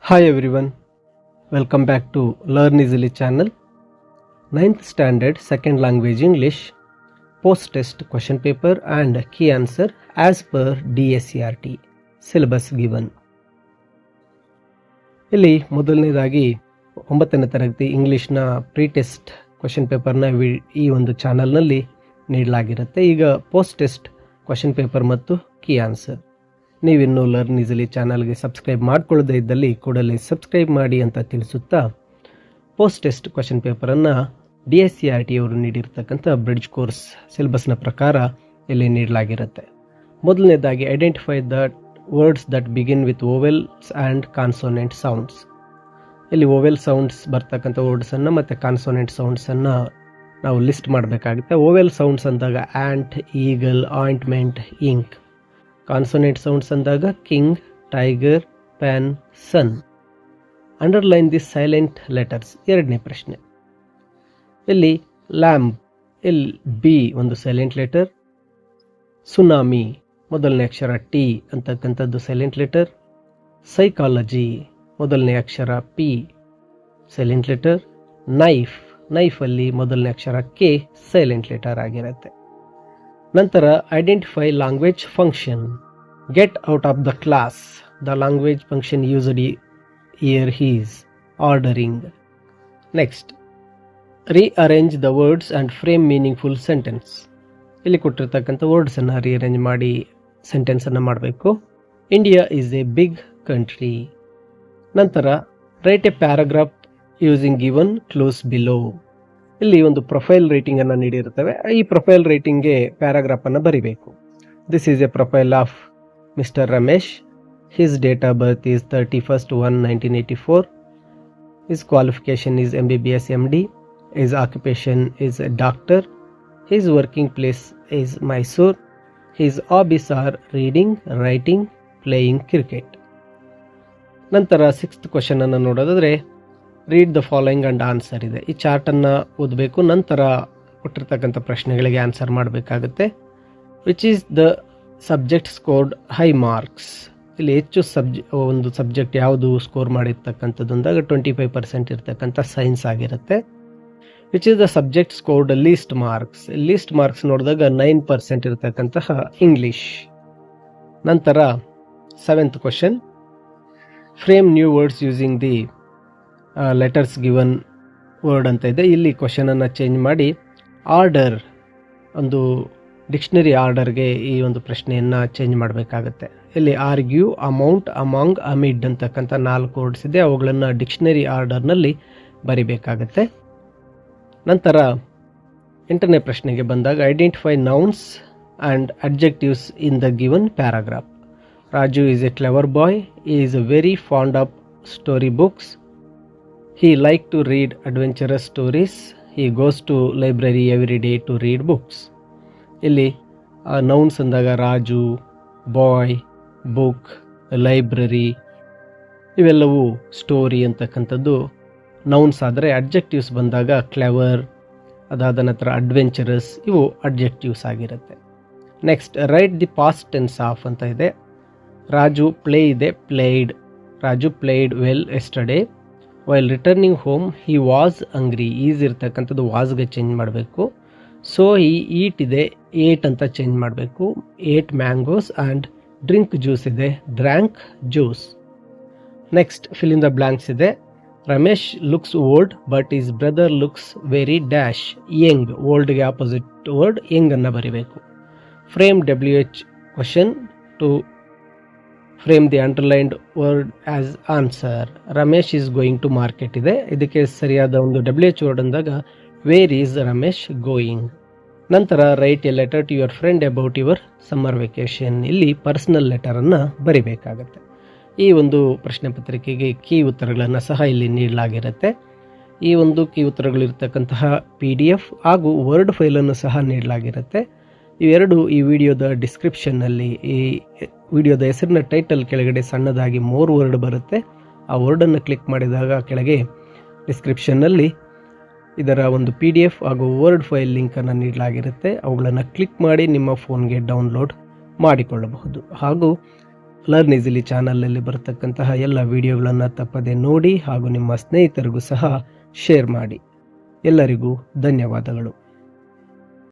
Hi everyone, welcome back to Learn Easily channel. 9th standard second language English post test question paper and key answer as per DSCRT syllabus given. ಇಲ್ಲಿ ಮೊದಲನೇದಾಗಿ 9ನೇ ತರಗತಿ ಇಂಗ್ಲಿಷ್ನ pre test question ಪೇಪರ್ನ ಈ ಒಂದು ಚಾನಲ್ನಲ್ಲಿ ನೀಡಲಾಗಿರುತ್ತೆ. ಈಗ post test question paper ಮತ್ತು key answer. ನೀವಿನ್ನೂ ಲರ್ನ್ ಈಸಿಲಿ ಚಾನಲ್ಗೆ ಸಬ್ಸ್ಕ್ರೈಬ್ ಮಾಡಿಕೊಳ್ಳದೇ ಇದ್ದಲ್ಲಿ ಕೂಡಲೇ ಸಬ್ಸ್ಕ್ರೈಬ್ ಮಾಡಿ ಅಂತ ತಿಳಿಸುತ್ತಾ, ಪೋಸ್ಟ್ ಟೆಸ್ಟ್ ಕ್ವೆಶ್ಚನ್ ಪೇಪರನ್ನು DSCRT ಅವರು ನೀಡಿರ್ತಕ್ಕಂಥ ಬ್ರಿಡ್ಜ್ ಕೋರ್ಸ್ ಸಿಲೆಬಸ್ನ ಪ್ರಕಾರ ಇಲ್ಲಿ ನೀಡಲಾಗಿರುತ್ತೆ. ಮೊದಲನೇದಾಗಿ identify the words that begin with vowels and consonant sounds. ಇಲ್ಲಿ ಓವೆಲ್ ಸೌಂಡ್ಸ್ ಬರ್ತಕ್ಕಂಥ ವರ್ಡ್ಸನ್ನು ಮತ್ತು ಕಾನ್ಸೋನೆಂಟ್ ಸೌಂಡ್ಸನ್ನು ನಾವು ಲಿಸ್ಟ್ ಮಾಡಬೇಕಾಗುತ್ತೆ. ಓವೆಲ್ ಸೌಂಡ್ಸ್ ಅಂದಾಗ ant, eagle, ointment, ink. Consonant sounds ಅಂದಾಗ king, tiger, pan, sun. Underline the silent letters. ಎರಡನೇ ಪ್ರಶ್ನೆ. ಇಲ್ಲಿ ಲ್ಯಾಂಪ್, ಇಲ್ಲಿ ಬಿ ಒಂದು ಸೈಲೆಂಟ್ ಲೆಟರ್. ಸುನಾಮಿ ಮೊದಲನೇ ಅಕ್ಷರ ಟಿ ಅಂತಕ್ಕಂಥದ್ದು ಸೈಲೆಂಟ್ ಲೆಟರ್. ಸೈಕಾಲಜಿ ಮೊದಲನೇ ಅಕ್ಷರ ಪಿ ಸೈಲೆಂಟ್ ಲೆಟರ್. ನೈಫ್, ನೈಫಲ್ಲಿ ಮೊದಲನೇ ಅಕ್ಷರ ಕೆ ಸೈಲೆಂಟ್ ಲೆಟರ್ ಆಗಿರುತ್ತೆ. ನಂತರ identify language function. Get out of the class. The language function used here is ordering. Next, rearrange the words and frame meaningful sentence. ಇಲ್ಲಿ ಕೊಟ್ಟಿರ್ತಕ್ಕಂಥ ವರ್ಡ್ಸನ್ನು ರೀಅರೇಂಜ್ ಮಾಡಿ ಸೆಂಟೆನ್ಸನ್ನು ಮಾಡಬೇಕು. India is a big country. ನಂತರ write a paragraph using given clues below. ಇಲ್ಲಿ ಒಂದು profile ರೇಟಿಂಗನ್ನು ನೀಡಿರುತ್ತವೆ. ಈ ಪ್ರೊಫೈಲ್ ರೇಟಿಂಗ್ಗೆ ಪ್ಯಾರಾಗ್ರಾಫನ್ನು ಬರಿಬೇಕು. This is A profile of mister Ramesh. His date of birth is 31/1/1984. His qualification is MBBS MD. His occupation is A doctor. His working place is Mysore. His hobbies are reading, writing, playing cricket. ನಂತರ 6th ಕ್ವೆಶ್ಚನನ್ನು ನೋಡೋದಾದರೆ read the following and answer ಇದೆ. ಈ ಚಾರ್ಟನ್ನು ಓದಬೇಕು. ನಂತರ ಕೊಟ್ಟಿರ್ತಕ್ಕಂಥ ಪ್ರಶ್ನೆಗಳಿಗೆ answer ಮಾಡಬೇಕಾಗುತ್ತೆ. Which is the subject scored high marks. ಇಲ್ಲಿ ಹೆಚ್ಚು ಒಂದು ಸಬ್ಜೆಕ್ಟ್ ಯಾವುದು ಸ್ಕೋರ್ ಮಾಡಿರ್ತಕ್ಕಂಥದ್ದು ಅಂದಾಗ 25% ಇರ್ತಕ್ಕಂಥ ಸೈನ್ಸ್ ಆಗಿರುತ್ತೆ. Which is the subject scored least marks. Least marks ನೋಡಿದಾಗ 9% ಇರ್ತಕ್ಕಂತಹ ಇಂಗ್ಲಿಷ್. ನಂತರ 7th question, frame new words using the letters given word ಅಂತ ಇದೆ. ಇಲ್ಲಿ ಕ್ವಶನನ್ನು ಚೇಂಜ್ ಮಾಡಿ ಆರ್ಡರ್, ಒಂದು ಡಿಕ್ಷನರಿ ಆರ್ಡರ್ಗೆ ಈ ಒಂದು ಪ್ರಶ್ನೆಯನ್ನು ಚೇಂಜ್ ಮಾಡಬೇಕಾಗತ್ತೆ. ಇಲ್ಲಿ ಆರ್ಗ್ಯೂ, ಅಮೌಂಟ್, ಅಮಾಂಗ್, ಅಮಿಡ್ ಅಂತಕ್ಕಂಥ 4 ವರ್ಡ್ಸ್ ಇದೆ. ಅವುಗಳನ್ನು ಡಿಕ್ಷನರಿ ಆರ್ಡರ್ನಲ್ಲಿ ಬರಿಬೇಕಾಗತ್ತೆ. ನಂತರ 8ನೇ ಪ್ರಶ್ನೆಗೆ ಬಂದಾಗ identify nouns and adjectives in the given paragraph. Raju is a clever boy. He is very fond of story books. He likes to read adventurous stories. He goes to library every day to read books. ಇಲ್ಲಿ nouns ಅಂದಾಗ Raju, boy, book, library ಇವೆಲ್ಲವೂ story ಅಂತಕ್ಕಂಥದ್ದು nouns ಆದರೆ, adjectives ಬಂದಾಗ clever, ಅದಾದ ನಂತರ adventurous, ಇವು adjectives ಆಗಿರುತ್ತೆ. Next, write the past tense of ಅಂತ ಇದೆ. ರಾಜು ಪ್ಲೇ ಇದೆ, played. Raju played well yesterday. While returning home he was hungry. Is ಇರ್ತಕ್ಕಂಥದ್ದು ವಾಸ್ಗೆ ಚೇಂಜ್ ಮಾಡಬೇಕು. ಸೊ ಈ ಈಟ್ ಇದೆ, ಏಟ್ ಅಂತ ಚೇಂಜ್ ಮಾಡಬೇಕು. Ate mangoes and drink juice ಇದೆ, drank juice. Next, fill in the blanks ಇದೆ. Ramesh looks old but his brother looks very dash young. ಓಲ್ಡ್ಗೆ ಆಪೋಸಿಟ್ ವರ್ಡ್ ಯಂಗ್ ಅನ್ನು ಬರಿಬೇಕು. Frame WH question to frame the underlined word as answer. Ramesh is going to market ಇದೆ. ಇದಕ್ಕೆ ಸರಿಯಾದ ಒಂದು WH word ಅಂದಾಗ where is Ramesh going. ನಂತರ write a letter to your friend about your summer vacation. ಇಲ್ಲಿ personal ಲೆಟರನ್ನು ಬರಿಬೇಕಾಗತ್ತೆ. ಈ ಒಂದು ಪ್ರಶ್ನೆ ಪತ್ರಿಕೆಗೆ ಕೀ ಉತ್ತರಗಳನ್ನು ಸಹ ಇಲ್ಲಿ ನೀಡಲಾಗಿರುತ್ತೆ. ಈ ಒಂದು ಕೀ ಉತ್ತರಗಳಿರ್ತಕ್ಕಂತಹ PDF ಹಾಗೂ ವರ್ಡ್ ಫೈಲನ್ನು ಸಹ ನೀಡಲಾಗಿರುತ್ತೆ. ಇವೆರಡು ಈ ವಿಡಿಯೋದ ಡಿಸ್ಕ್ರಿಪ್ಷನ್ನಲ್ಲಿ, ಈ ವಿಡಿಯೋದ ಹೆಸರಿನ ಟೈಟಲ್ ಕೆಳಗಡೆ ಸಣ್ಣದಾಗಿ 3 ವರ್ಡ್ ಬರುತ್ತೆ. ಆ ವರ್ಡನ್ನು ಕ್ಲಿಕ್ ಮಾಡಿದಾಗ ಕೆಳಗೆ ಡಿಸ್ಕ್ರಿಪ್ಷನ್ನಲ್ಲಿ ಇದರ ಒಂದು PDF ಹಾಗೂ ವರ್ಡ್ ಫೈಲ್ ಲಿಂಕನ್ನು ನೀಡಲಾಗಿರುತ್ತೆ. ಅವುಗಳನ್ನು ಕ್ಲಿಕ್ ಮಾಡಿ ನಿಮ್ಮ ಫೋನ್ಗೆ ಡೌನ್ಲೋಡ್ ಮಾಡಿಕೊಳ್ಳಬಹುದು. ಹಾಗೂ ಲರ್ನ್ ಈಸಿಲಿ ಚಾನಲಲ್ಲಿ ಬರತಕ್ಕಂತಹ ಎಲ್ಲ ವಿಡಿಯೋಗಳನ್ನು ತಪ್ಪದೆ ನೋಡಿ ಹಾಗೂ ನಿಮ್ಮ ಸ್ನೇಹಿತರಿಗೂ ಸಹ ಶೇರ್ ಮಾಡಿ. ಎಲ್ಲರಿಗೂ ಧನ್ಯವಾದಗಳು.